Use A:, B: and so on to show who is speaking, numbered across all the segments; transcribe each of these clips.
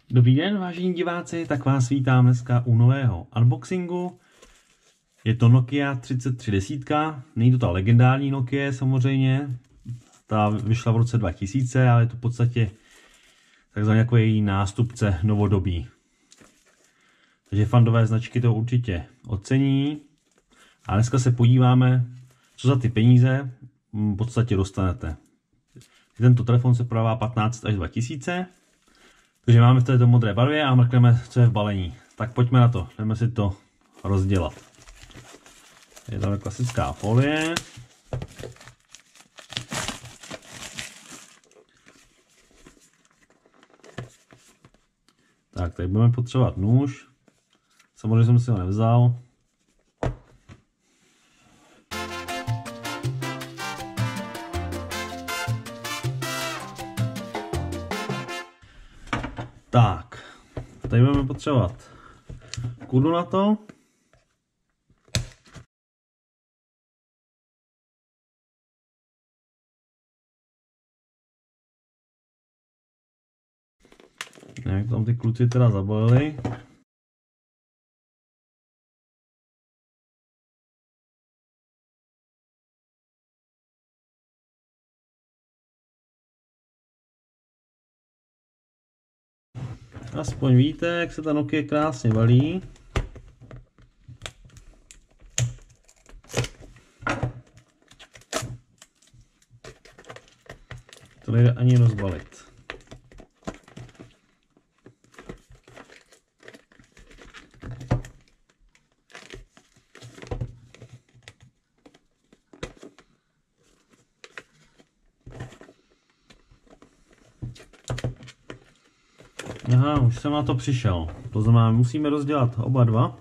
A: Dobrý den, vážení diváci, tak vás vítám dneska u nového unboxingu. Je to Nokia 3310, není to ta legendární Nokia samozřejmě, ta vyšla v roce 2000, ale je to v podstatě takzvaný jako její nástupce novodobí. Takže fandové značky to určitě ocení. A dneska se podíváme, co za ty peníze v podstatě dostanete. Tento telefon se prodává 15 až 2000. Takže máme v této modré barvě a mrkneme, co je v balení. Tak pojďme na to, jdeme si to rozdělat. Je tam klasická folie. Tak, tady budeme potřebovat nůž. Samozřejmě jsem si ho nevzal. Tak, tady budeme potřebovat kudlu na to. Jak tam ty kluci teda zabalili. Aspoň víte, jak se ta Nokia krásně balí. To nejde ani rozbalit. Aha, už jsem na to přišel. To znamená, musíme rozdělat oba dva.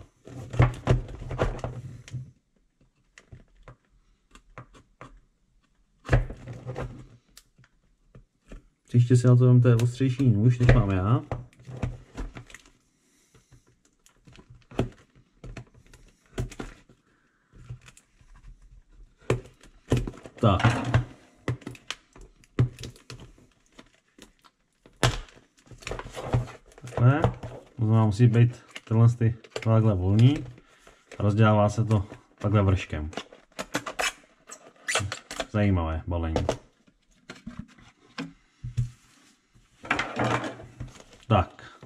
A: Příště si na to vemte ostřejší nůž, než mám já. Tak. Takhle. To znamená, musí být takhle volný. A rozdělává se to takhle vrškem. Zajímavé balení. Tak.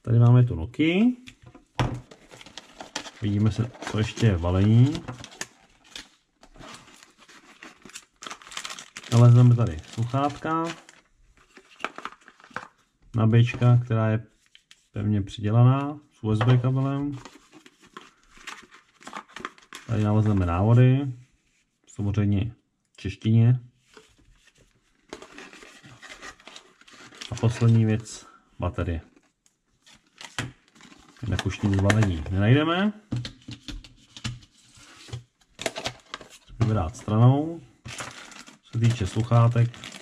A: Tady máme tu Nokia. Vidíme se, co ještě je v balení. Nalezneme tady sluchátka. Nabíječka, která je pevně přidělaná s USB kabelem. Tady nalezneme návody, samozřejmě v češtině. A poslední věc, baterie. Jinak už nic balení nenajdeme. Musíme dát stranou. Co se týče sluchátek,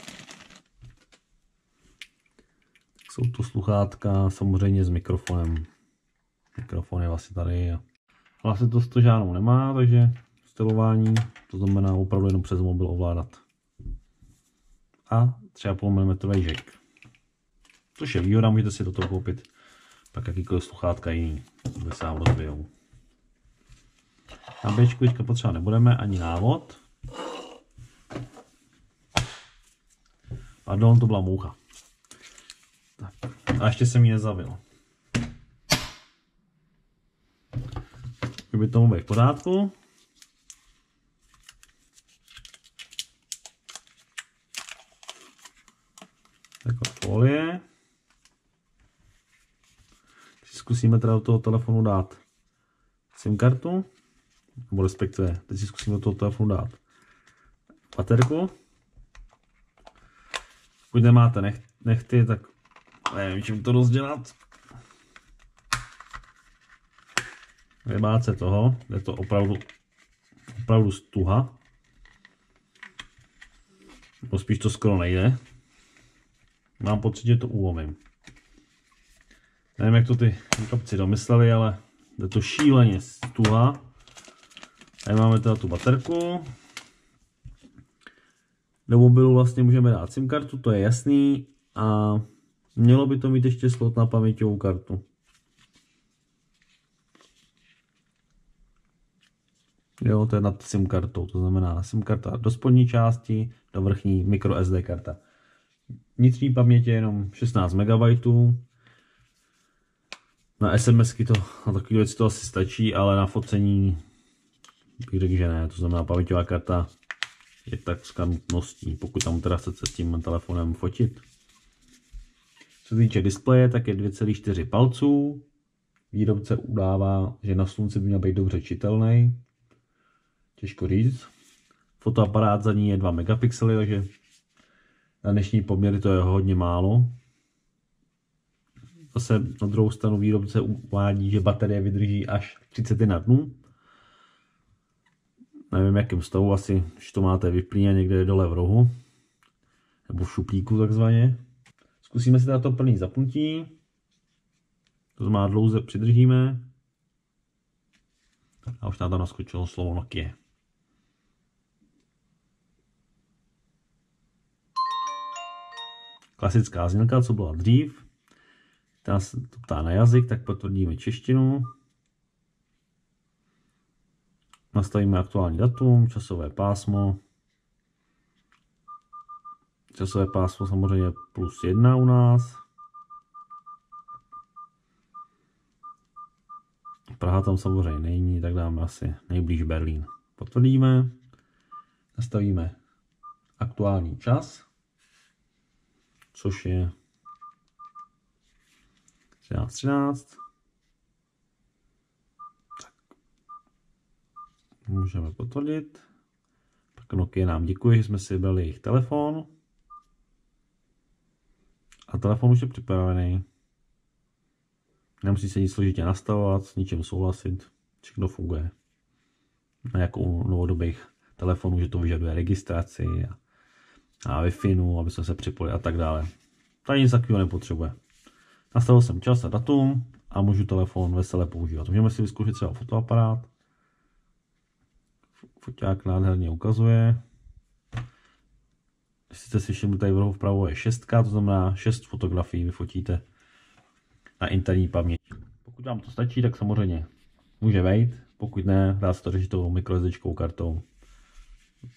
A: jsou tu sluchátka samozřejmě s mikrofonem. Mikrofon je vlastně tady. Vlastně to žádnou nemá, takže stylování, to znamená opravdu jenom přes mobil ovládat. A 3,5 mm jack. Což je výhoda, můžete si do toho koupit pak jakýkoliv sluchátka jiný, kde se vám rozbijou. Na Bčku teďka potřeba nebudeme, ani návod. Pardon, to byla moucha. Tak. A ještě jsem ji nezavil. Kdyby tomu být v pořádku. Taková folie. Zkusíme teda do toho telefonu dát SIM kartu. Nebo respektive, teď si zkusíme do toho telefonu dát baterku. Pokud nemáte nechty, tak nevím, čím to rozdělat. Nebát se toho, je to opravdu stuha. Nebo spíš to skoro nejde. Mám pocit, že to ulomím. Nevím, jak to ty kapci domysleli, ale je to šíleně stuha. Tady máme teda tu baterku. Do mobilu vlastně můžeme dát SIM kartu, to je jasný. A Mělo by to mít ještě slot na paměťovou kartu. Jo, to je nad SIM kartou, to znamená SIM karta do spodní části, do vrchní micro SD karta. Vnitřní paměť je jenom 16 MB. Na SMSky to, na takové věci to asi stačí, ale na focení bych řekl, že ne. To znamená, paměťová karta je takřka nutností, pokud tam teda chcete s tím telefonem fotit. Co se týče displeje, tak je 2,4 palců. Výrobce udává, že na slunci by měl být dobře čitelný. Těžko říct. Fotoaparát za ní je 2 megapixely, takže na dnešní poměry to je hodně málo. Zase na druhou stranu výrobce uvádí, že baterie vydrží až 31 dnů. Nevím, jakým stavu, asi když to máte vyplýně někde dole v rohu. Nebo v šuplíku takzvaně. Zkusíme si dát to plný zapnutí. To znamená, dlouze přidržíme. A už nám tam naskočilo slovo Nokia. Klasická znělka, co byla dřív. Která se to ptá na jazyk, tak potvrdíme češtinu. Nastavíme aktuální datum, časové pásmo. Časové pásmo samozřejmě +1 u nás. Praha tam samozřejmě není, tak dáme asi nejblíž Berlín. Potvrdíme. Nastavíme aktuální čas, což je 13:13. Tak. Můžeme potvrdit. Pak Nokia nám děkuje, že jsme si vybrali jejich telefon. A telefon už je připravený. Nemusí se nic složitě nastavovat, s ničím souhlasit. Všechno funguje. Na jako u novodobých telefonů, že to vyžaduje registraci a Wi-Fi, aby jsme se připojili a tak dále. Tady nic takového nepotřebuje. Nastavil jsem čas a datum a můžu telefon vesele používat. Můžeme si vyzkoušet třeba fotoaparát. Foťák nádherně ukazuje. Jestli jste si všimli, tady v rohu vpravo je 6, to znamená 6 fotografií vyfotíte na interní paměť. Pokud vám to stačí, tak samozřejmě může vejít. Pokud ne, dá se to řešit tou microSDčkou kartou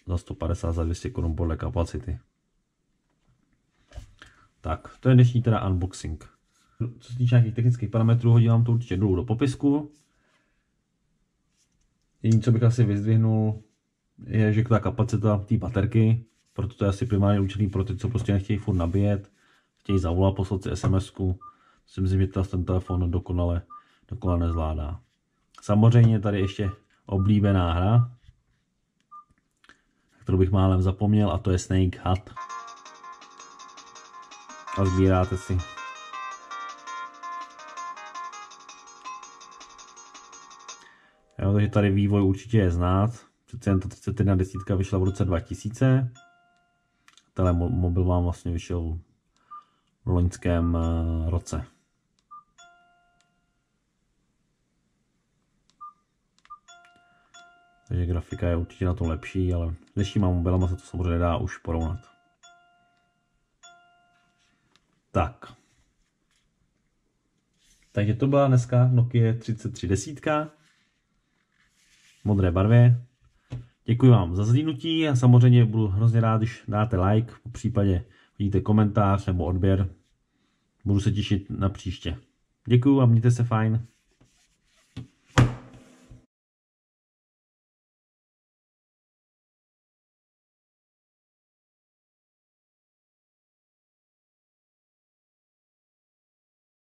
A: za 150, za 200 Kč podle kapacity. Tak, to je dnešní teda unboxing. Co se týče nějakých technických parametrů, hodím vám to určitě dolů do popisku. Jediné, co bych asi vyzdvihnul, je, že ta kapacita té baterky, proto to je asi primárně určený pro ty, co prostě nechtějí furt nabíjet, chtějí zavolat, poslat si SMS-ku. Si myslím, že ten telefon dokonale nezvládá. Samozřejmě tady ještě oblíbená hra, kterou bych málem zapomněl, a to je Snake Hut. A sbíráte si. Jo, takže tady vývoj určitě je znát. Přece jen ta 3110 vyšla v roce 2000. Tenhle mobil vám vlastně vyšel v loňském roce. Takže grafika je určitě na to lepší, ale s dnešníma mobilama se to samozřejmě dá už porovnat. Tak. Takže to byla dneska Nokia 3310 v modré barvě. Děkuji vám za zhlídnutí a samozřejmě budu hrozně rád, když dáte like, v případě vidíte komentář nebo odběr. Budu se těšit na příště. Děkuji a mějte se fajn.